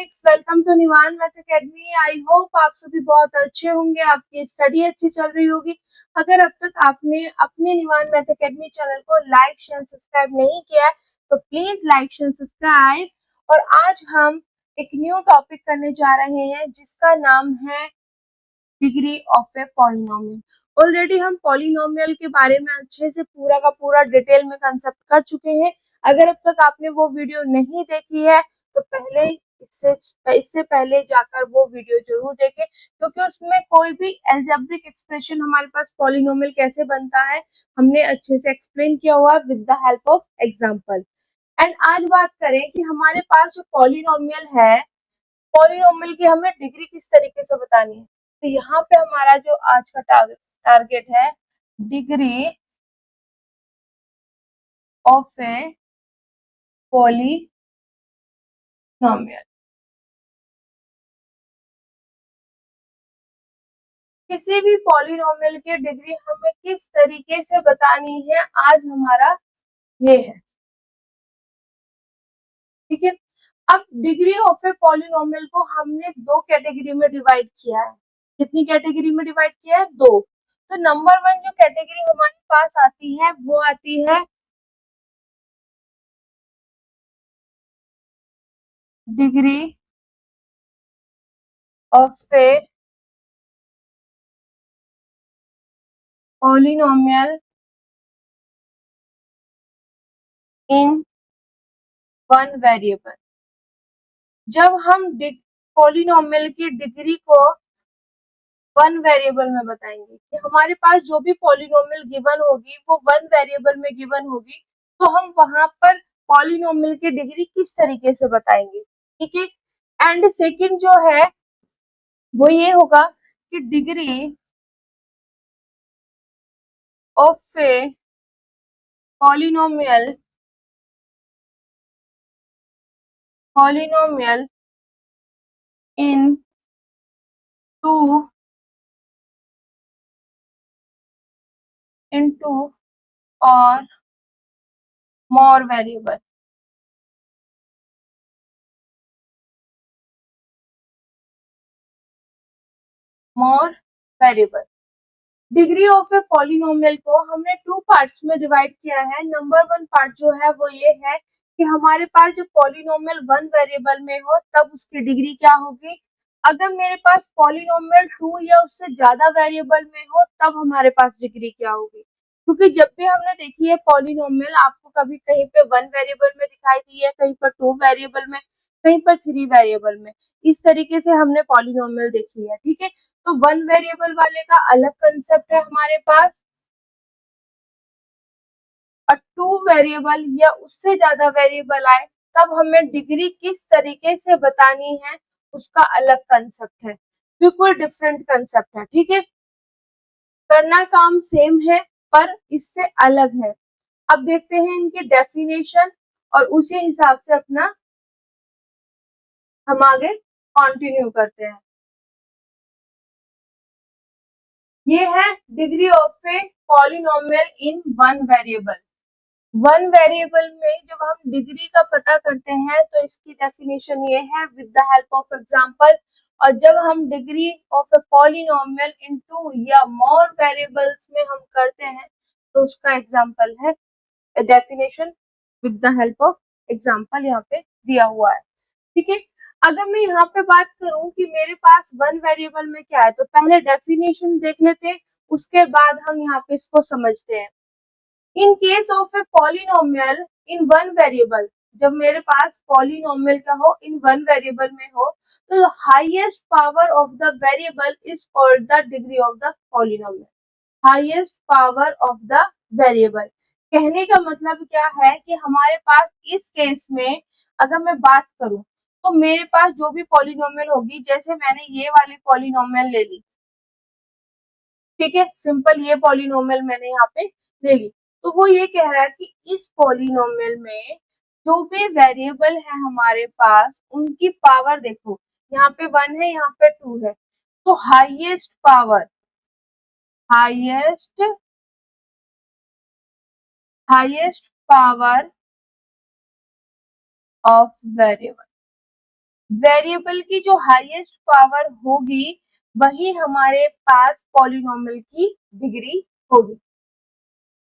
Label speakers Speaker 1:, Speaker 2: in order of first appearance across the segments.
Speaker 1: Students, welcome to Nivan math academy. I hope आप सभी बहुत अच्छे होंगे, आपकी स्टडी अच्छी चल रही होगी। अगर अब तक आपने अपने निवान मैथ एकेडमी चैनल को लाइक शेयर सब्सक्राइब नहीं किया है तो प्लीज लाइक शेयर सब्सक्राइब। और आज हम एक न्यू टॉपिक करने जा रहे हैं जिसका नाम है degree of a polynomial. Already हम पॉलिनोमियल के बारे में अच्छे से पूरा का पूरा डिटेल में कंसेप्ट कर चुके हैं। अगर अब तक आपने वो वीडियो नहीं देखी है तो पहले इससे पहले जाकर वो वीडियो जरूर देखें, क्योंकि उसमें कोई भी एल्जेब्रिक एक्सप्रेशन हमारे पास पॉलिनोमियल कैसे बनता है हमने अच्छे से एक्सप्लेन किया हुआ with the help of example. And आज बात करें कि हमारे पास जो पॉलिनोमियल है, पॉलिनोमियल की हमें डिग्री किस तरीके से बतानी है। तो यहाँ पे हमारा जो आज का टारगेट है, डिग्री ऑफ ए पॉलिनोमियल। किसी भी पॉलिनोमियल की डिग्री हमें किस तरीके से बतानी है, आज हमारा ये है। ठीक है, अब डिग्री ऑफ ए पॉलिनोमियल को हमने दो कैटेगरी में डिवाइड किया है। कितनी कैटेगरी में डिवाइड किया है? दो। तो नंबर वन जो कैटेगरी हमारे पास आती है वो आती है degree of a polynomial in one variable. जब हम पॉलिनोमियल की डिग्री को वन वेरिएबल में बताएंगे कि हमारे पास जो भी पॉलिनोमियल गिवन होगी वो वन वेरिएबल में गिवन होगी, तो हम वहां पर पॉलिनोमियल की डिग्री किस तरीके से बताएंगे। ठीक है, एंड सेकंड जो है वो ये होगा कि degree of a polynomial in two into or more variable। more variable degree of a polynomial को हमने टू पार्ट्स में डिवाइड किया है। नंबर वन पार्ट जो है वो ये है कि हमारे पास जो पॉलिनोमियल वन वेरिएबल में हो तब उसकी डिग्री क्या होगी। अगर मेरे पास पॉलिनोमियल टू या उससे ज्यादा वेरिएबल में हो तब हमारे पास डिग्री क्या होगी। क्योंकि जब भी हमने देखी है पॉलिनोमियल, आपको कभी कहीं पे वन वेरिएबल में दिखाई दी है, कहीं पर टू वेरिएबल में, कहीं पर थ्री वेरिएबल में। इस तरीके से हमने पॉलिनोमियल देखी है। ठीक है, तो वन वेरिएबल वाले का अलग कंसेप्ट है हमारे पास, और टू वेरिएबल या उससे ज्यादा वेरिएबल आए तब हमें डिग्री किस तरीके से बतानी है उसका अलग कंसेप्ट है, बिल्कुल डिफरेंट कंसेप्ट है। ठीक है, करना काम सेम है पर इससे अलग है। अब देखते हैं इनकी डेफिनेशन और उसी हिसाब से अपना हम आगे कंटिन्यू करते हैं। ये है degree of a polynomial in one variable. One variable में जब हम डिग्री का पता करते हैं तो इसकी डेफिनेशन ये है with the help of example. और जब हम degree of a polynomial in two या मोर वेरिएबल्स में हम करते हैं तो उसका एग्जांपल है definition with the help of example, यहाँ पे दिया हुआ है। ठीक है, अगर मैं यहाँ पे बात करूं कि मेरे पास वन वेरिएबल में क्या है तो पहले डेफिनेशन देख लेते हैं, उसके बाद हम यहाँ पे इसको समझते हैं। इन case of a polynomial in one variable, जब मेरे पास पॉलिनोमियल का हो इन वन वेरिएबल में हो तो highest power of the variable is called the degree of the polynomial. Highest power of the variable कहने का मतलब क्या है कि हमारे पास इस केस में अगर मैं बात करूं तो मेरे पास जो भी पॉलिनोमियल होगी, जैसे मैंने ये वाली पॉलिनोमियल ले ली, ठीक है, सिंपल ये पॉलिनोमियल मैंने यहाँ पे ले ली, तो वो ये कह रहा है कि इस पॉलिनोमियल में जो भी वेरिएबल है हमारे पास उनकी पावर देखो, यहाँ पे वन है, यहाँ पे टू है, तो highest power of variable, variable की जो हाईएस्ट पावर होगी वही हमारे पास पॉलिनोमियल की डिग्री होगी।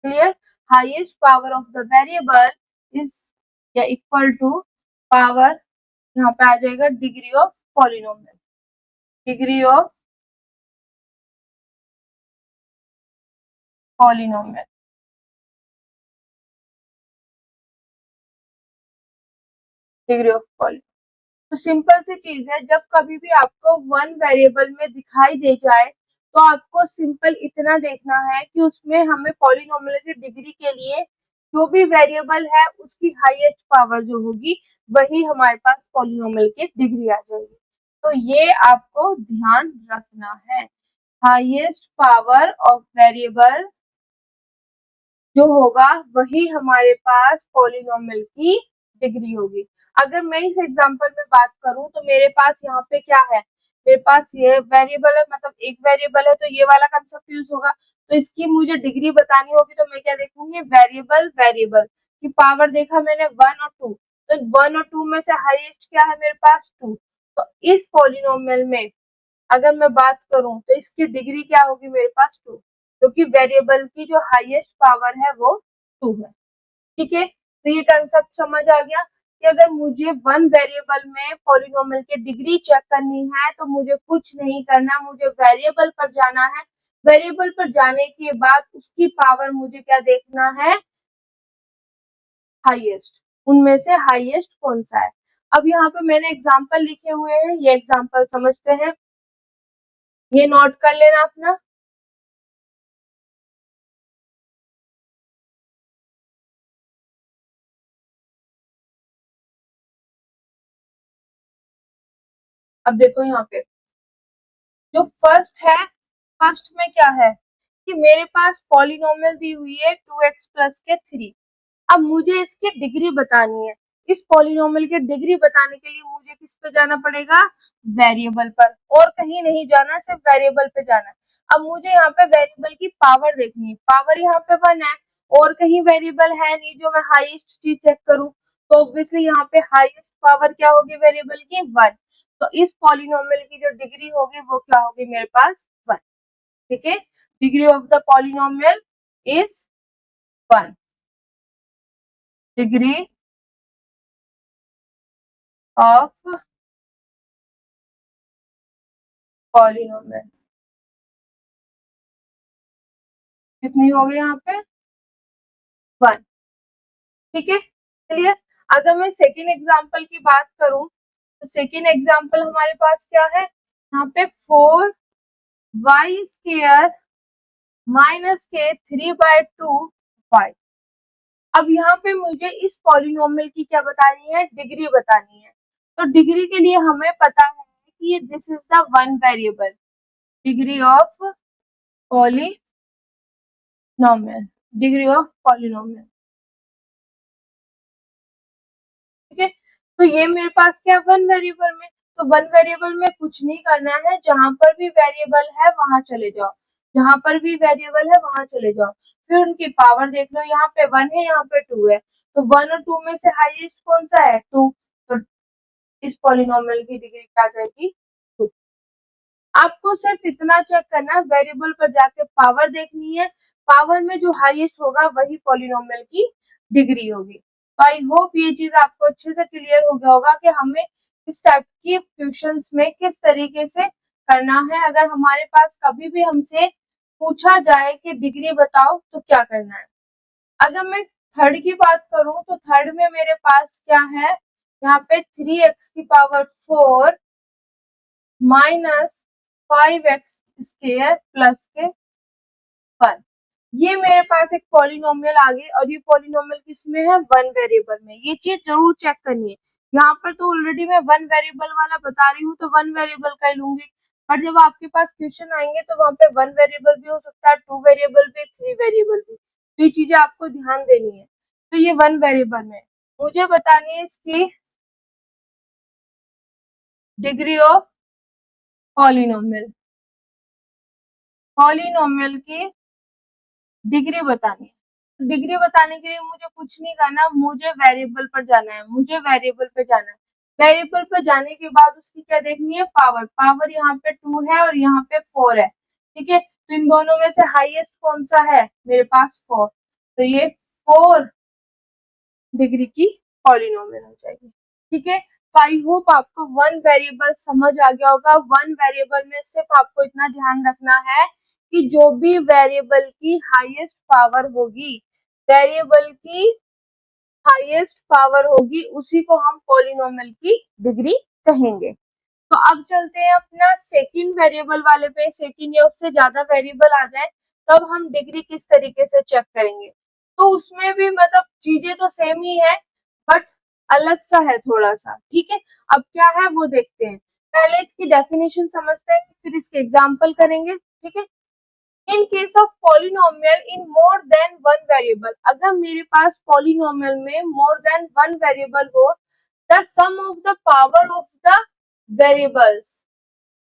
Speaker 1: Clear? Highest power of the variable is या इक्वल टू पावर, यहाँ पे आ जाएगा degree of polynomial, degree of polynomial, degree of polynomial. तो सिंपल सी चीज है, जब कभी भी आपको वन वेरिएबल में दिखाई दे जाए तो आपको सिंपल इतना देखना है कि उसमें हमें पॉलिनोमियल की डिग्री के लिए जो भी वेरिएबल है उसकी हाईएस्ट पावर जो होगी वही हमारे पास पॉलिनोमियल की डिग्री आ जाएगी। तो ये आपको ध्यान रखना है, हाईएस्ट पावर ऑफ वेरिएबल जो होगा वही हमारे पास पॉलिनोमियल की डिग्री होगी। अगर मैं इस एग्जांपल में बात करूं तो मेरे पास यहाँ पे क्या है, मेरे पास ये वेरिएबल है, मतलब एक वेरिएबल है, तो ये वाला कंसेप्ट यूज होगा। तो इसकी मुझे डिग्री बतानी होगी तो मैं क्या देखूंगी, वेरिएबल वेरिएबल की पावर देखा मैंने 1 और 2, तो 1 और 2 में से हाईएस्ट क्या है मेरे पास 2। तो इस पॉलिनोमियल में अगर मैं बात करूं तो इसकी डिग्री क्या होगी मेरे पास 2, क्योंकि वेरिएबल की जो हाईएस्ट पावर है वो 2 है। ठीक है, तो ये कंसेप्ट समझ आ गया कि अगर मुझे वन वेरिएबल में पॉलिनोमियल की डिग्री चेक करनी है तो मुझे कुछ नहीं करना, मुझे वेरिएबल पर जाना है। वेरिएबल पर जाने के बाद उसकी पावर मुझे क्या देखना है, हाईएस्ट, उनमें से हाईएस्ट कौन सा है। अब यहाँ पे मैंने एग्जाम्पल लिखे हुए हैं, ये एग्जाम्पल समझते हैं, ये नोट कर लेना अपना। अब देखो यहाँ पे जो फर्स्ट है, फर्स्ट में क्या है कि मेरे पास पॉलिनोमियल दी हुई है 2x प्लस के 3। अब मुझे इसकी डिग्री बतानी है, इस पॉलिनोमियल की डिग्री बताने के लिए मुझे किस पे जाना पड़ेगा, वेरिएबल पर, और कहीं नहीं जाना, सिर्फ वेरिएबल पे जाना है। अब मुझे यहाँ पे वेरिएबल की पावर देखनी है, पावर यहाँ पे 1 है और कहीं वेरिएबल है नहीं जो मैं हाईएस्ट चीज चेक करूं, तो ऑब्वियसली यहाँ पे हाईएस्ट पावर क्या होगी वेरिएबल की 1। तो इस पॉलिनोमियल की जो डिग्री होगी वो क्या होगी मेरे पास 1। ठीक है, degree of the polynomial is 1, degree of polynomial कितनी हो गई यहाँ पे 1। ठीक है, चलिए अगर मैं सेकेंड एग्जांपल की बात करूं तो सेकेंड एग्जांपल हमारे पास क्या है, यहाँ पे 4y स्क्वायर माइनस के 3/2y। अब यहाँ पे मुझे इस पॉलिनोमियल की क्या बतानी है, डिग्री बतानी है। तो डिग्री के लिए हमें पता है कि ये this is the one variable, degree of polynomial, degree of polynomial. ठीक है, तो ये मेरे पास क्या वन वेरिएबल में, तो वन वेरिएबल में कुछ नहीं करना है, जहां पर भी वेरिएबल है वहां चले जाओ, जहां पर भी वेरिएबल है वहां चले जाओ, फिर उनकी पावर देख लो, यहाँ पे 1 है यहाँ पे 2 है, तो 1 और 2 में से हाईएस्ट कौन सा है 2, तो इस पॉलिनोमियल की डिग्री क्या आ जाएगी 2। आपको सिर्फ इतना चेक करना है, वेरिएबल पर जाके पावर देखनी है, पावर में जो हाईएस्ट होगा वही पॉलिनोमियल की डिग्री होगी। तो आई होप ये चीज आपको अच्छे से क्लियर हो गया होगा कि हमें इस टाइप की क्वेश्चंस में किस तरीके से करना है। अगर हमारे पास कभी भी हमसे पूछा जाए कि डिग्री बताओ तो क्या करना है। अगर मैं थर्ड की बात करूं तो थर्ड में मेरे पास क्या है, यहाँ पे 3x की power 4 minus 5x square plus के 1। ये मेरे पास एक पॉलिनोमियल आ गई और ये पॉलिनोमियल किसमें है, वन वेरिएबल में। ये चीज जरूर चेक करनी है, यहाँ पर तो ऑलरेडी मैं वन वेरिएबल वाला बता रही हूँ तो वन वेरिएबल का ही लूंगी, पर जब आपके पास क्वेश्चन आएंगे तो वहां पे वन वेरिएबल भी हो सकता है, टू वेरिएबल भी, थ्री वेरिएबल भी, तो ये चीजें आपको ध्यान देनी है। तो ये वन वेरिएबल में मुझे बतानी है इसकी डिग्री ऑफ पॉलिनोमियल, पॉलिनोमियल की डिग्री बतानी है। डिग्री बताने के लिए मुझे कुछ नहीं करना, मुझे वेरिएबल पर जाना है, मुझे वेरिएबल पे जाना है। वेरिएबल पर जाने के बाद उसकी क्या देखनी है, पावर। पावर यहाँ पे 2 है और यहाँ पे 4 है, ठीक है। तो इन दोनों में से हाईएस्ट कौन सा है, मेरे पास 4, तो ये 4 डिग्री की पॉलिनोमियल हो जाएगी, ठीक है। तो आई होप आपको वन वेरिएबल समझ आ गया होगा। वन वेरिएबल में सिर्फ आपको इतना ध्यान रखना है कि जो भी वेरिएबल की हाईएस्ट पावर होगी, वेरिएबल की हाईएस्ट पावर होगी, उसी को हम पॉलिनोमियल की डिग्री कहेंगे। तो अब चलते हैं अपना सेकंड वेरिएबल वाले पे। सेकंड या उससे ज्यादा वेरिएबल आ जाए तब हम डिग्री किस तरीके से चेक करेंगे। तो उसमें भी मतलब चीजें तो सेम ही है बट अलग सा है थोड़ा सा, ठीक है। अब क्या है वो देखते हैं। पहले इसकी डेफिनेशन समझते हैं, फिर इसके एग्जाम्पल करेंगे, ठीक है। In case of polynomial in more than one variable, अगर मेरे पास पॉलिनोमियल में मोर देन वन वेरिएबल हो, the sum of the power of the variables,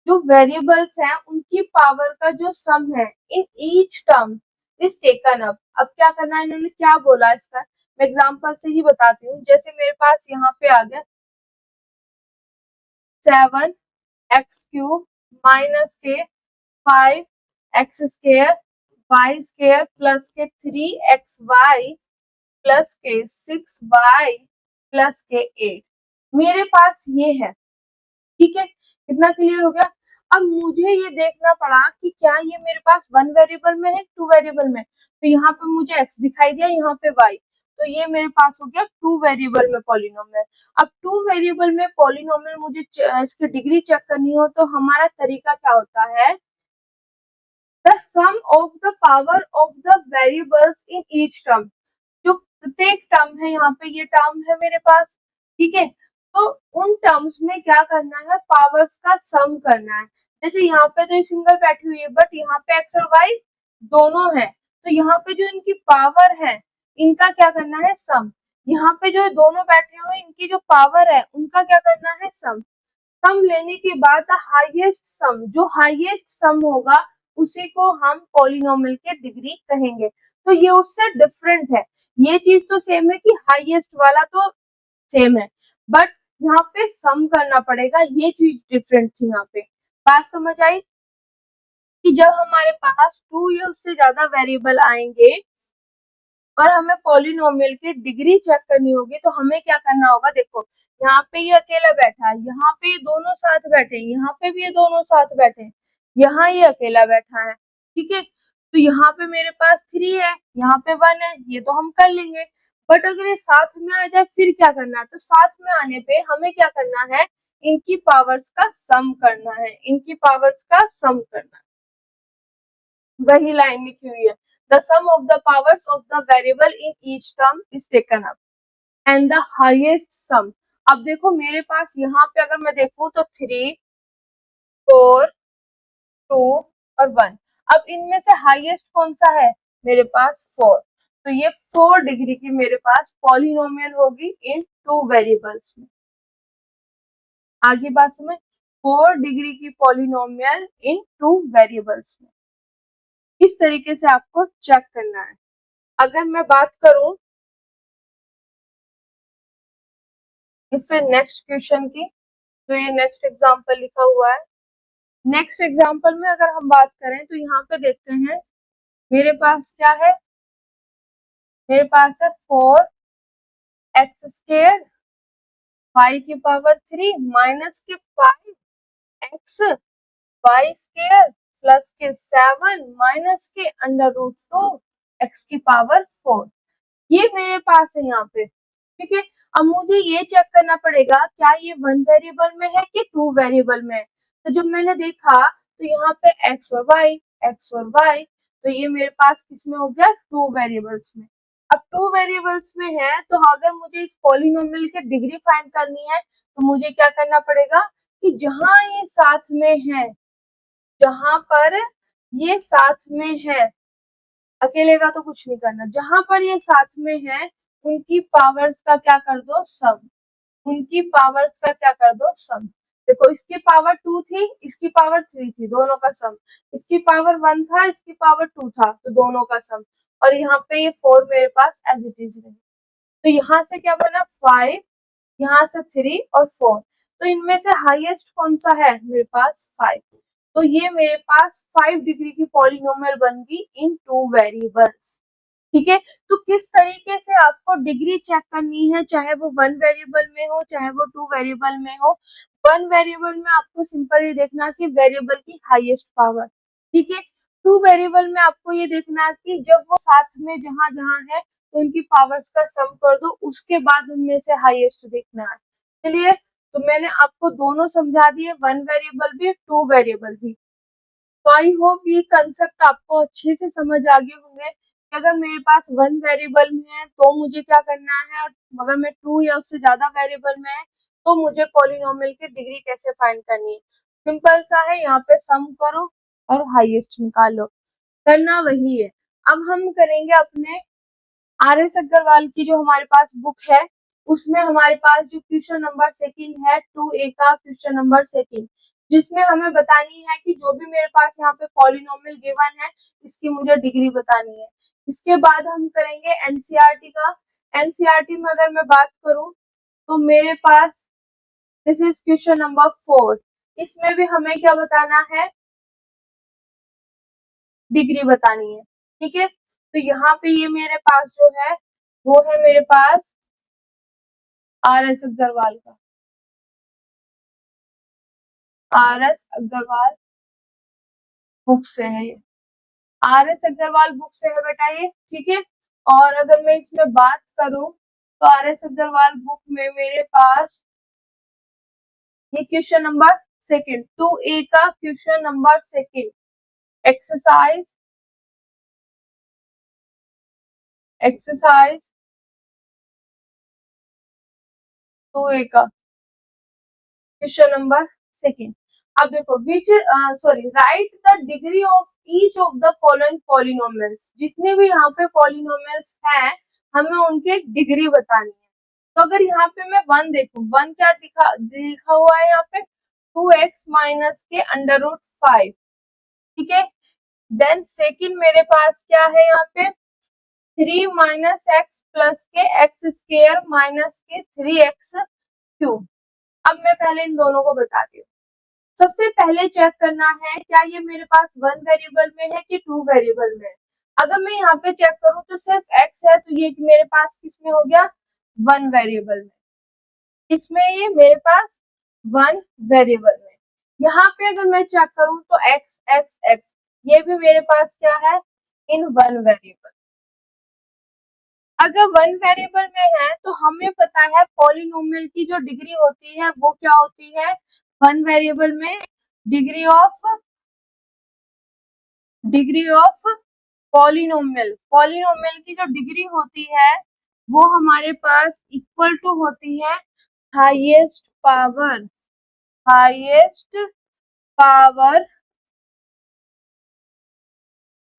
Speaker 1: जो वेरिएबल्स हैं उनकी पावर का जो सम है in each term is taken up. अब क्या करना है, इन्होंने क्या बोला इसका, मैं एग्जांपल से ही बताती हूँ। जैसे मेरे पास यहाँ पे आ गया 7x³ माइनस के 5x square y square plus के 3xy प्लस के 6y प्लस के 8, मेरे पास ये है, ठीक है। कितना क्लियर हो गया। अब मुझे ये देखना पड़ा कि क्या ये मेरे पास वन वेरिएबल में है, टू वेरिएबल में। तो यहाँ पे मुझे x दिखाई दिया, यहाँ पे y, तो ये मेरे पास हो गया टू वेरिएबल में पॉलिनोमियल। अब टू वेरिएबल में पॉलिनोमियल मुझे इसकी डिग्री चेक करनी हो तो हमारा तरीका क्या होता है, the sum of the power of the variables in each term. जो प्रत्येक टर्म है, यहाँ पे ये टर्म है मेरे पास, ठीक है। तो उन टर्म्स में क्या करना है, पावर्स का सम करना है। जैसे यहाँ पे तो ये सिंगल बैठी हुई है बट यहाँ पे x और y दोनों है, तो यहाँ पे जो इनकी पावर है इनका क्या करना है, सम। यहाँ पे जो दोनों बैठे हुए इनकी जो पावर है उनका क्या करना है, सम। सम लेने के बाद हाईएस्ट सम, जो हाईएस्ट सम होगा उसी को हम पॉलिनोमियल के डिग्री कहेंगे। तो ये उससे डिफरेंट है। ये चीज तो सेम है कि हाईएस्ट वाला तो सेम है बट यहाँ पे सम करना पड़ेगा, ये चीज डिफरेंट थी यहाँ पे। बात समझ आई कि जब हमारे पास टू या उससे ज्यादा वेरिएबल आएंगे और हमें पॉलिनोमियल की डिग्री चेक करनी होगी तो हमें क्या करना होगा। देखो यहाँ पे ये अकेला बैठा है, यहाँ पे ये दोनों साथ बैठे, यहाँ पे भी ये दोनों साथ बैठे, यहाँ ये अकेला बैठा है, ठीक है। तो यहाँ पे मेरे पास 3 है, यहाँ पे 1 है, ये तो हम कर लेंगे। बट अगर ये साथ में आ जाए फिर क्या करना है, तो साथ में आने पे हमें क्या करना है, इनकी पावर्स का सम करना है, इनकी पावर्स का सम करना है। वही लाइन लिखी हुई है, the sum of the powers of the variable in each term is taken up and the highest sum. अब देखो मेरे पास यहाँ पे अगर मैं देखूं तो 3, 4, 2 और 1। अब इनमें से हाईएस्ट कौन सा है, मेरे पास 4। तो ये 4 डिग्री की मेरे पास पॉलिनोमियल होगी इन टू वेरिएबल्स में। आगे बात समझ, 4 डिग्री की पॉलिनोमियल इन टू वेरिएबल्स में। इस तरीके से आपको चेक करना है। अगर मैं बात करूं इससे नेक्स्ट क्वेश्चन की, तो ये नेक्स्ट एग्जांपल लिखा हुआ है। नेक्स्ट एग्जांपल में अगर हम बात करें तो यहाँ पे देखते हैं मेरे पास क्या है, मेरे पास है 4x² y की पावर 3 माइनस के 5x y² प्लस के 7 माइनस के √2 x की पावर 4। ये मेरे पास है यहाँ पे, ठीक है। अब मुझे ये चेक करना पड़ेगा क्या ये वन वेरिएबल में है कि टू वेरिएबल में है। तो जब मैंने देखा तो यहाँ पे x और y, तो ये मेरे पास किस में हो गया, टू वेरिएबल्स में। अब टू वेरिएबल्स में है तो अगर मुझे इस पॉलिनोमियल की डिग्री फाइंड करनी है तो मुझे क्या करना पड़ेगा कि जहां ये साथ में है, जहां पर ये साथ में है, अकेले का तो कुछ नहीं करना, जहां पर ये साथ में है उनकी पावर्स का क्या कर दो, सम। उनकी पावर्स का क्या कर दो, सम। देखो इसकी पावर 2 थी, इसकी पावर 3 थी, दोनों का सम। इसकी पावर 1 था, इसकी पावर 2 था, तो दोनों का सम। और यहाँ पे ये 4 मेरे पास एज इट इज रहे। तो यहाँ से क्या बना 5 यहाँ से 3 और 4। तो इनमें से हाईएस्ट कौन सा है मेरे पास 5। तो ये मेरे पास 5 डिग्री की पॉलिनोमियल बन गई इन 2 वेरिएबल्स। ठीक है, तो किस तरीके से आपको डिग्री चेक करनी है, चाहे वो 1 वेरिएबल में हो चाहे वो 2 वेरिएबल में हो। 1 वेरिएबल में आपको सिंपल ये देखना कि वेरिएबल की हाईएस्ट पावर। ठीक है, 2 वेरिएबल में आपको ये देखना कि जब वो साथ में जहां जहां है तो उनकी पावर्स का सम कर दो, उसके बाद उनमें से हाईएस्ट देखना है। चलिए, तो मैंने आपको दोनों समझा दिए, 1 वेरिएबल भी 2 वेरिएबल भी। तो आई होप ये कंसेप्ट आपको अच्छे से समझ आ गए होंगे कि अगर मेरे पास 1 वेरिएबल में है तो मुझे क्या करना है, और अगर मैं 2 या उससे ज्यादा वेरिएबल में है तो मुझे पॉलिनोमियल की डिग्री कैसे फाइंड करनी है। सिंपल सा है, यहाँ पे सम करो और हाईएस्ट निकालो, करना वही है। अब हम करेंगे अपने RS अग्रवाल की जो हमारे पास बुक है, उसमें हमारे पास जो क्वेश्चन नंबर सेकंड है 2A का क्वेश्चन नंबर सेकंड, जिसमें हमें बतानी है कि जो भी मेरे पास यहाँ पे पॉलिनोमियल गिवन है इसकी मुझे डिग्री बतानी है। इसके बाद हम करेंगे एनसीईआरटी का। एनसीईआरटी में अगर मैं बात करूं तो मेरे पास दिस इज क्वेश्चन नंबर 4। इसमें भी हमें क्या बताना है, डिग्री बतानी है। ठीक है, तो यहाँ पे ये मेरे पास जो है वो है मेरे पास RS अग्रवाल का, RS अग्रवाल बुक से है ये, RS अग्रवाल बुक से है बेटा ये। ठीक है, और अगर मैं इसमें बात करूं तो RS अग्रवाल बुक में मेरे पास ये क्वेश्चन नंबर सेकंड 2A का question number second, exercise exercise 2A का क्वेश्चन नंबर सेकंड। अब देखो which sorry right the degree of each of the following polynomials. जितने भी यहाँ पे पॉलिनोमियल्स हैं हमें उनके डिग्री बतानी है। तो अगर यहाँ पे मैं 1 देखूं, 1 क्या लिखा हुआ है यहाँ पे 2x माइनस के अंडर रूट 5। ठीक है, देन सेकंड मेरे पास क्या है यहाँ पे 3 माइनस एक्स प्लस के एक्स स्क्वायर माइनस के 3x क्यूब। अब मैं पहले इन दोनों को बताती हूँ। सबसे पहले चेक करना है क्या ये मेरे पास 1 वेरिएबल में है कि 2 वेरिएबल में है। अगर मैं यहाँ पे चेक करूं तो सिर्फ x है, तो ये मेरे पास किस में हो गया 1 वेरिएबल में। इसमें ये मेरे पास 1 वेरिएबल में। यहाँ पे अगर मैं चेक करूं तो x x x ये भी मेरे पास क्या है इन 1 वेरिएबल। अगर 1 वेरिएबल में है तो हमें पता है पॉलिनोमियल की जो डिग्री होती है वो क्या होती है 1 वेरिएबल में, डिग्री ऑफ पॉलिनोमियल की जो डिग्री होती है वो हमारे पास इक्वल टू होती है highest power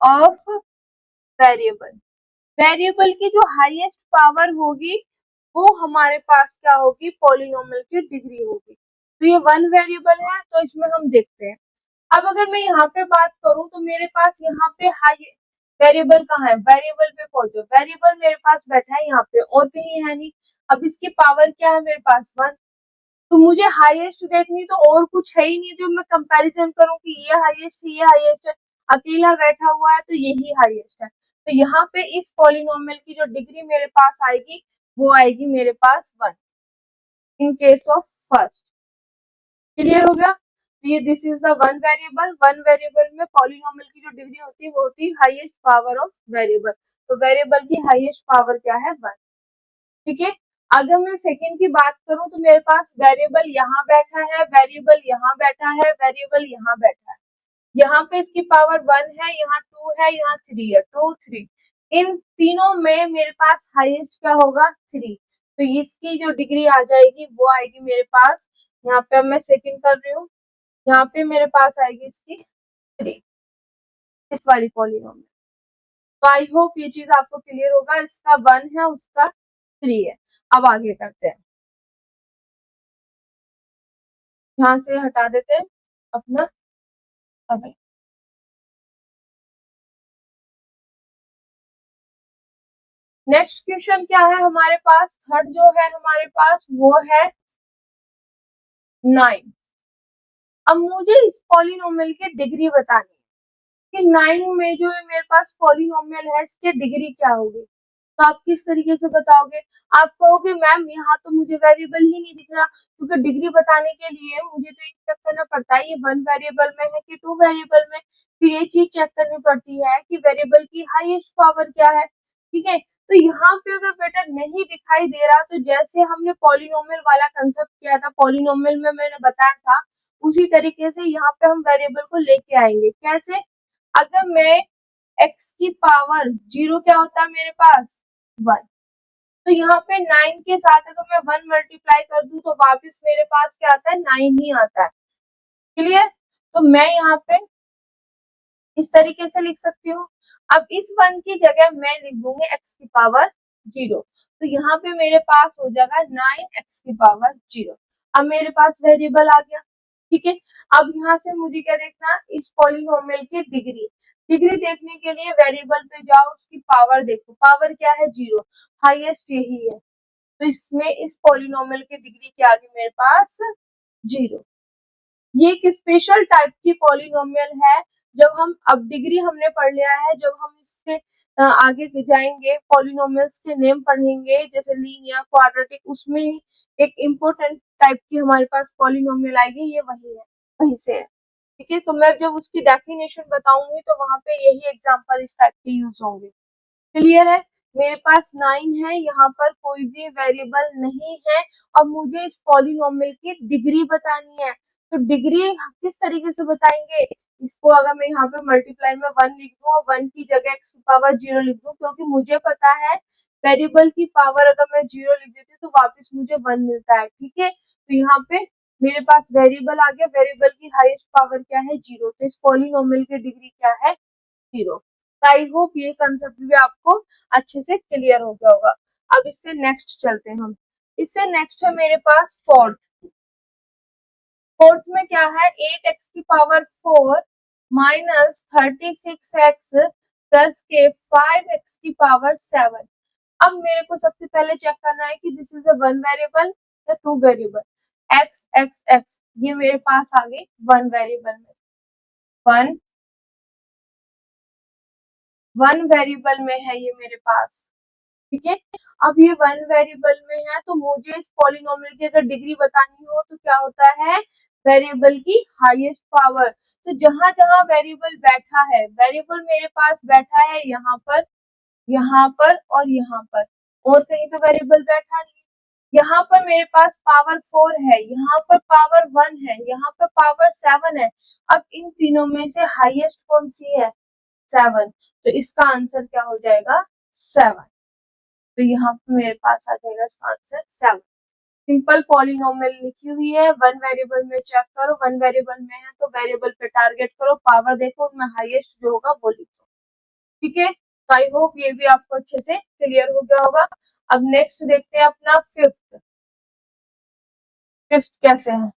Speaker 1: of variable. Variable की जो हाईएस्ट पावर होगी वो हमारे पास क्या होगी पॉलिनोमियल की डिग्री होगी। तो ये 1 वेरिएबल है, तो इसमें हम देखते हैं। अब अगर मैं यहाँ पे बात करूं तो मेरे पास यहाँ पे हाई वेरिएबल कहाँ है, वेरिएबल पे पहुंचो, वेरिएबल मेरे पास बैठा है यहाँ पे और कहीं है नहीं। अब इसकी पावर क्या है मेरे पास 1, तो मुझे हाईएस्ट देखनी तो और कुछ है ही नहीं जो मैं कंपैरिजन करूं कि ये हाईएस्ट है ये हाईएस्ट है। अकेला बैठा हुआ है तो यही हाईएस्ट है। तो यहाँ पे इस पॉलिनोमियल की जो डिग्री मेरे पास आएगी वो आएगी मेरे पास 1 इन केस ऑफ फर्स्ट। क्लियर हो गया, तो ये this is the 1 variable. 1 variable में पॉलिनोमियल की जो डिग्री होती है वो होती है हाईएस्ट पावर ऑफ वेरिएबल। तो वेरिएबल की हाईएस्ट पावर क्या है 1। ठीक है, अगर मैं सेकंड की बात करूं तो मेरे पास वेरिएबल यहाँ बैठा है, वेरिएबल यहाँ बैठा है, वेरिएबल यहाँ बैठा है। यहाँ पे इसकी पावर 1 है, यहाँ 2 है, यहाँ 3 है, 2 3। इन तीनों में मेरे पास हाईएस्ट क्या होगा 3। तो इसकी जो डिग्री आ जाएगी वो आएगी मेरे पास, यहाँ पे अब मैं सेकंड कर रही हूँ, यहाँ पे मेरे पास आएगी इसकी 3, इस वाली पॉलिनोमियल। तो आई होप ये चीज आपको क्लियर होगा, इसका 1 है उसका 3 है। अब आगे करते हैं, यहाँ से हटा देते हैं अपना अगला। नेक्स्ट क्वेश्चन क्या है हमारे पास, थर्ड जो है हमारे पास वो है 9। अब मुझे इस पॉलिनोमियल की डिग्री बतानी है कि 9 में जो है मेरे पास पॉलिनोमियल है इसकी डिग्री क्या होगी। तो आप किस तरीके से बताओगे, आप कहोगे मैम यहाँ तो मुझे वेरिएबल ही नहीं दिख रहा, क्योंकि डिग्री बताने के लिए मुझे तो ये चेक करना पड़ता है ये 1 वेरिएबल में है कि 2 वेरिएबल में, फिर ये चीज चेक करनी पड़ती है कि वेरिएबल की हाईएस्ट पावर क्या है। ठीक है, तो यहाँ पे अगर बेटा नहीं दिखाई दे रहा, तो जैसे हमने पॉलिनोमियल वाला कंसेप्ट किया था, पॉलिनोमियल में मैंने बताया था, उसी तरीके से यहाँ पे हम वेरिएबल को लेके आएंगे। कैसे, अगर मैं x की पावर 0 क्या होता है मेरे पास 1, तो यहाँ पे 9 के साथ अगर मैं 1 मल्टीप्लाई कर दूं तो वापस मेरे पास क्या आता है 9 ही आता है। क्लियर, तो मैं यहाँ पे इस तरीके से लिख सकती हूँ। अब इस 1 की जगह मैं लिख दूंगी x की पावर 0, तो यहाँ पे मेरे पास हो जाएगा 9x की पावर 0। अब मेरे पास वेरिएबल आ गया। ठीक है, अब यहाँ से मुझे क्या देखना, इस पॉलिनोमियल की डिग्री। डिग्री देखने के लिए वेरिएबल पे जाओ, उसकी पावर देखो, पावर क्या है 0, हाईएस्ट यही है, तो इसमें इस पॉलिनोमियल की डिग्री क्या आ गई मेरे पास 0। ये एक स्पेशल टाइप की पॉलिनोमियल है। जब हम, अब डिग्री हमने पढ़ लिया है, जब हम इससे आगे जाएंगे पॉलिनोमियल्स के नेम पढ़ेंगे जैसे लीनियर क्वाड्रेटिक, उसमें ही एक इम्पोर्टेंट टाइप की हमारे पास पॉलिनोमियल आएगी, ये वही है, वहीं से है। ठीक है, तो मैं जब उसकी डेफिनेशन बताऊंगी तो वहां पे यही एग्जांपल इस टाइप के यूज होंगे। क्लियर है, मेरे पास 9 है, यहाँ पर कोई भी वेरिएबल नहीं है, और मुझे इस पॉलिनोमियल की डिग्री बतानी है। तो डिग्री किस तरीके से बताएंगे, इसको अगर मैं यहाँ पे मल्टीप्लाई में 1 लिख दूं और 1 की जगह x की पावर 0 लिख दूं, क्योंकि मुझे पता है वेरिएबल की पावर अगर मैं 0 लिख देती तो वापस मुझे 1 मिलता है। ठीक है, तो यहाँ पे मेरे पास वेरिएबल आ गया, वेरिएबल की हाईएस्ट पावर क्या है 0, तो इस पॉलिनोमियल की डिग्री क्या है 0। आई होप ये कंसेप्ट भी आपको अच्छे से क्लियर हो गया होगा। अब इससे नेक्स्ट चलते हैं हम, इससे नेक्स्ट है मेरे पास फोर्थ। फोर्थ में क्या है, 8x की पावर 4 माइनस 36x प्लस के 5x की पावर 7। अब मेरे को सबसे पहले चेक करना है कि दिस इज अ 1 वेरिएबल या 2 वेरिएबल। x x x ये मेरे पास आ गई 1 वेरिएबल में, 1 वेरिएबल में है ये मेरे पास। ठीक है, अब ये 1 वेरिएबल में है, तो मुझे इस पॉलिनोमियल की अगर डिग्री बतानी हो तो क्या होता है, वेरिएबल की हाईएस्ट पावर। तो जहां जहां वेरिएबल बैठा है, वेरिएबल मेरे पास बैठा है यहाँ पर और यहाँ पर, और कहीं तो वेरिएबल बैठा नहीं है। यहाँ पर मेरे पास पावर 4 है, यहाँ पर पावर 1 है, यहाँ पर पावर 7 है। अब इन तीनों में से हाईएस्ट कौन सी है 7, तो इसका आंसर क्या हो जाएगा 7। तो यहाँ पे मेरे पास आ जाएगा इसका आंसर 7। सिंपल पॉलिनोमियल लिखी हुई है, 1 वेरिएबल में चेक करो, 1 वेरिएबल में है तो वेरिएबल पे टारगेट करो, पावर देखो, उनमें हाईएस्ट जो होगा वो लिखो। ठीक है, तो आई होप ये भी आपको अच्छे से क्लियर हो गया होगा। अब नेक्स्ट देखते हैं अपना फिफ्थ। फिफ्थ कैसे है,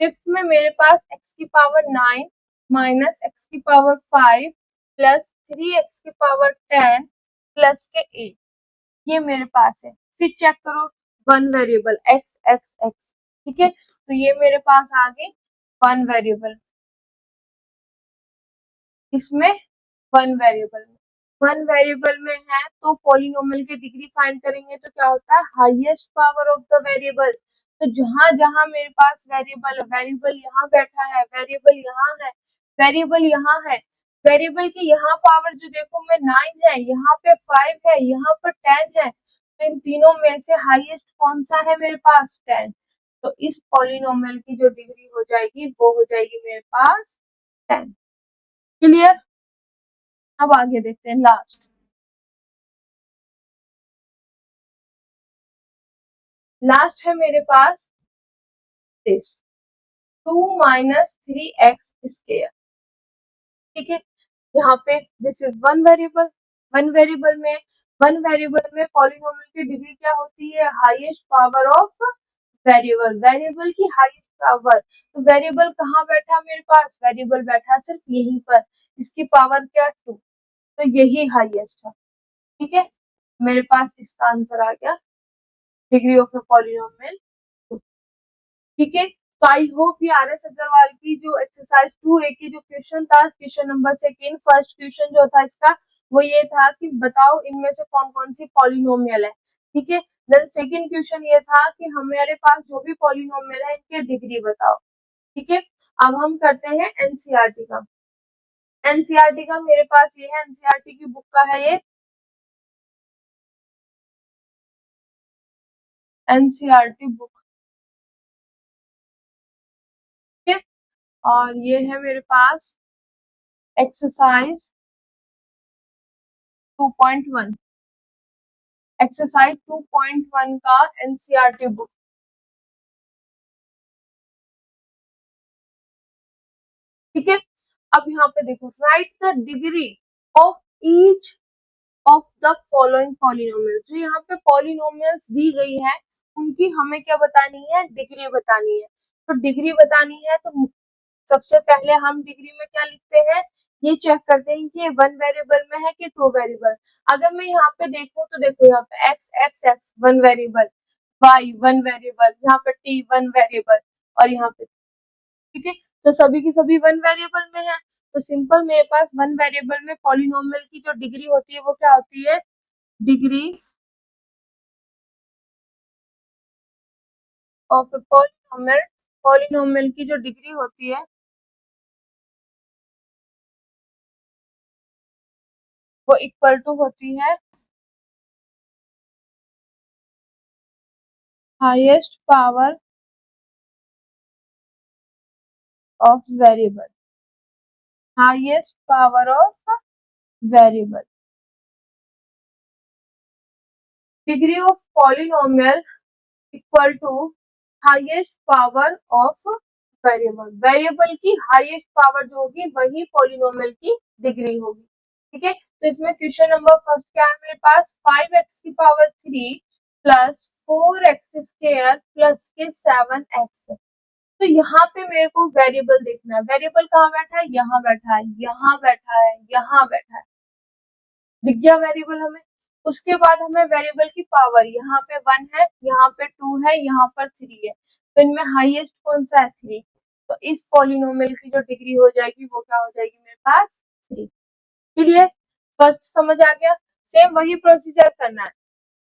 Speaker 1: फिफ्थ में मेरे पास x की पावर 9 माइनस x की पावर 5 प्लस 3x की पावर 10 प्लस के 8, ये मेरे पास है। फिर चेक करो 1 वेरिएबल x x x। ठीक है, तो ये मेरे पास आ गई 1 वेरिएबल, इसमें 1 वेरिएबल में, 1 वेरिएबल में है तो पॉलिनोमियल की डिग्री फाइंड करेंगे तो क्या होता है, highest power of the variable. तो जहां जहां मेरे पास वेरिएबल है, वेरिएबल यहाँ बैठा है, वेरिएबल यहाँ है, वेरिएबल यहाँ है, वेरिएबल की यहाँ पावर जो देखो मैं 9 है, यहाँ पे 5 है, यहाँ पर 10 है, तो इन तीनों में से हाईएस्ट कौन सा है मेरे पास 10। तो इस पॉलिनोमियल की जो डिग्री हो जाएगी वो हो जाएगी मेरे पास 10। क्लियर, अब आगे देखते हैं लास्ट। लास्ट है मेरे पास दिस 2 माइनस 3x स्क्वायर। ठीक है, यहाँ पे दिस इज 1 वेरिएबल, 1 वेरिएबल में, 1 वेरिएबल में पॉलिनोमियल की डिग्री क्या होती है, highest power of variable, variable की हाईएस्ट पावर। तो वेरिएबल कहाँ बैठा मेरे पास, वेरिएबल बैठा सिर्फ यहीं पर, इसकी पावर क्या 2, तो यही हाईएस्ट है। ठीक है, मेरे पास इसका आंसर आ गया, डिग्री ऑफ ए पॉलिनोमियल। ठीक है, तो आई होप ये आर एस अग्रवाल की जो एक्सरसाइज 2A की जो क्वेश्चन था, question number second, first question जो था इसका वो ये था कि बताओ इनमें से कौन कौन सी पॉलिनोमियल है। ठीक है, देन सेकेंड क्वेश्चन ये था कि हमारे पास जो भी पॉलिनोमियल है इनकी डिग्री बताओ। ठीक है, अब हम करते हैं एनसीईआरटी का। एनसीईआरटी का मेरे पास ये है, एनसीईआरटी की बुक का है ये, एनसीईआरटी बुक। ठीक है, और ये है मेरे पास एक्सरसाइज 2.1, एक्सरसाइज 2.1 का एनसीईआरटी बुक। ठीक है, अब यहाँ पे देखो, right the degree of each of the following polynomial. जो यहाँ पे पॉलिनोमियल्स दी गई है उनकी हमें क्या बतानी है, डिग्री बतानी है। तो डिग्री बतानी है तो सबसे पहले हम डिग्री में क्या लिखते हैं, ये चेक करते हैं कि ये वन वेरिएबल में है कि टू वेरिएबल। अगर मैं यहाँ पे देखूं तो देखो, यहाँ पे X X X one variable, Y one variable, यहाँ पे टी वन वेरिएबल, और यहाँ पे, ठीक है, तो सभी की सभी वन वेरिएबल में है। तो सिंपल मेरे पास वन वेरिएबल में पॉलिनोमियल की जो डिग्री होती है वो क्या होती है, degree of a polynomial, polynomial की जो डिग्री होती है वो इक्वल टू होती है highest power of variable, highest power of variable. Degree of polynomial equal to highest power of variable, variable की हाईएस्ट पावर जो होगी वही पॉलिनोमियल की डिग्री होगी। ठीक है, तो इसमें क्वेश्चन नंबर फर्स्ट क्या है मेरे पास, 5x की power 3 plus 4x square plus के 7x। तो यहाँ पे मेरे को वेरिएबल देखना है, वेरिएबल कहाँ बैठा है, यहाँ बैठा है, यहाँ बैठा है, यहाँ बैठा है, दिख गया वेरिएबल हमें। उसके बाद हमें वेरिएबल की पावर, यहाँ पे 1 है, यहाँ पे 2 है, यहाँ पर 3 है, तो इनमें हाईएस्ट कौन सा है, 3। तो इस पॉलिनोमियल की जो डिग्री हो जाएगी वो क्या हो जाएगी मेरे पास, 3। क्लियर, फर्स्ट समझ आ गया। सेम वही प्रोसीजर करना है,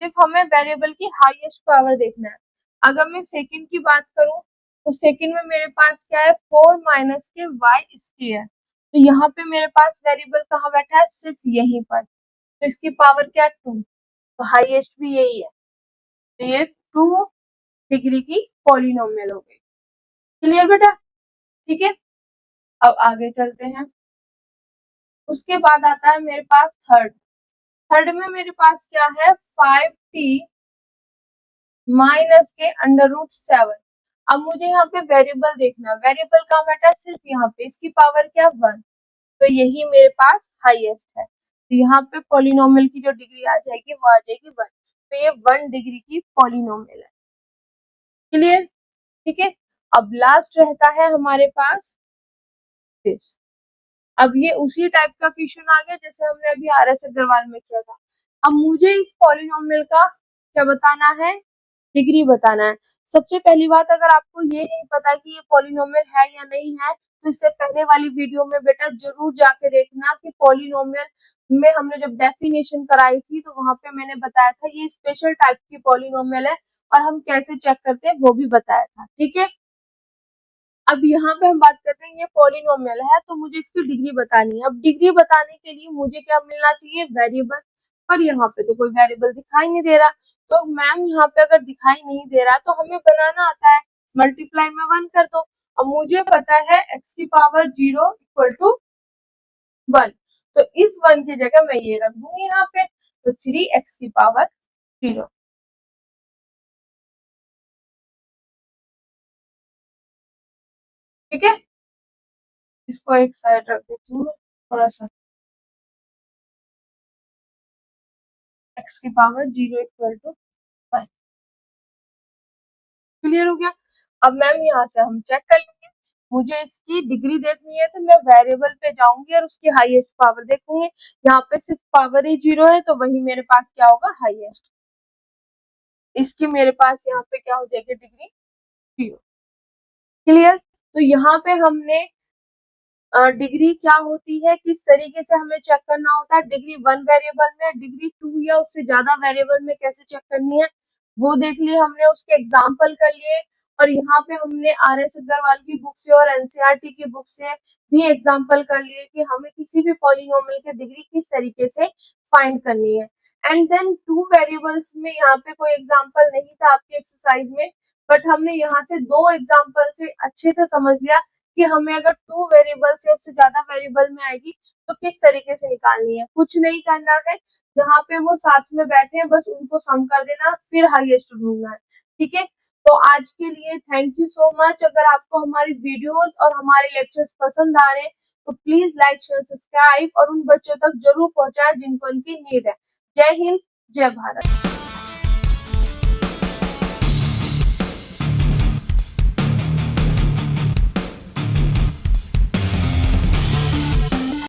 Speaker 1: सिर्फ हमें वेरिएबल की हाईएस्ट पावर देखना है। अगर मैं सेकंड की बात करूं तो सेकंड में मेरे पास क्या है, 4 माइनस के वाई स्क्वायर। तो यहाँ पे मेरे पास वेरिएबल कहाँ बैठा है, सिर्फ यहीं पर, तो इसकी पावर क्या, 2, तो हाईएस्ट भी यही है। तो ये 2 डिग्री की पॉलिनोमियल हो गई। क्लियर बेटा, ठीक है, अब आगे चलते हैं। उसके बाद आता है मेरे पास थर्ड, थर्ड में मेरे पास क्या है, 5t माइनस के √7। अब मुझे यहाँ पे वेरिएबल देखना है, वेरिएबल कहाँ बैठा है, सिर्फ यहाँ पे, इसकी पावर क्या, 1, तो यही मेरे पास हाईएस्ट है। तो यहाँ पे पॉलिनोमियल की जो डिग्री आ जाएगी वो आ जाएगी 1, तो ये 1 डिग्री की पॉलिनोमियल है। क्लियर, ठीक है, अब लास्ट रहता है हमारे पास दिस। अब ये उसी टाइप का क्वेश्चन आ गया जैसे हमने अभी आर एस अग्रवाल में किया था। अब मुझे इस पॉलिनोमियल का क्या बताना है, डिग्री बताना है। सबसे पहली बात, अगर आपको ये नहीं पता कि ये पॉलिनोमियल है या नहीं है तो इससे पहले वाली वीडियो में बेटा जरूर जाके देखना कि पॉलिनोमियल में हमने जब डेफिनेशन कराई थी तो वहां पे मैंने बताया था ये स्पेशल टाइप की पॉलिनोमियल है और हम कैसे चेक करते हैं वो भी बताया था। ठीक है, अब यहाँ पे हम बात करते हैं ये पॉलिनोमियल है तो मुझे इसकी डिग्री बतानी है। अब डिग्री बताने के लिए मुझे क्या मिलना चाहिए, वेरिएबल, पर यहाँ पे तो कोई वेरिएबल दिखाई नहीं दे रहा। तो मैम यहाँ पे अगर दिखाई नहीं दे रहा तो हमें बनाना आता है, मल्टीप्लाई में 1 कर दो। और मुझे पता है x की पावर 0 इक्वल टू 1, तो इस 1 की जगह मैं ये रख दूंगी यहाँ पे, तो 3x की पावर 0। ठीक है, इसको एक साइड रख देती हूँ थोड़ा सा, x की पावर 0 इक्वल टू 1। क्लियर हो गया। अब मैम यहाँ से हम चेक कर लेंगे मुझे इसकी डिग्री देखनी है तो मैं वेरिएबल पे जाऊंगी और उसकी हाईएस्ट पावर देखूंगी। यहाँ पे सिर्फ पावर ही 0 है तो वही मेरे पास क्या होगा, हाईएस्ट। इसकी मेरे पास यहाँ पे क्या हो जाएगी, डिग्री 0। क्लियर। तो यहाँ पे हमने डिग्री क्या होती है, किस तरीके से हमें चेक करना होता है, डिग्री 1 वेरिएबल में, डिग्री 2 या उससे ज्यादा वेरिएबल में कैसे चेक करनी है वो देख लिए हमने, उसके एग्जाम्पल कर लिए। और यहाँ पे हमने RS अग्रवाल की बुक से और NCERT की बुक से भी एग्जाम्पल कर लिए कि हमें किसी भी पॉलिनोमियल की डिग्री किस तरीके से फाइंड करनी है। एंड देन 2 वेरिएबल्स में यहाँ पे कोई एग्जाम्पल नहीं था आपकी एक्सरसाइज में, बट हमने यहाँ से 2 एग्जाम्पल से अच्छे से समझ लिया कि हमें अगर 2 वेरिएबल से उससे ज्यादा वेरिएबल में आएगी तो किस तरीके से निकालनी है। कुछ नहीं करना है, जहाँ पे वो साथ में बैठे हैं बस उनको सम कर देना, फिर हाईएस्ट ढूंढना है। ठीक है। तो आज के लिए थैंक यू सो मच। अगर आपको हमारी वीडियोस और हमारे लेक्चर्स पसंद आ रहे हैं तो प्लीज लाइक शेयर सब्सक्राइब और उन बच्चों तक जरूर पहुंचाएं जिनको इनकी नीड है। जय हिंद, जय भारत।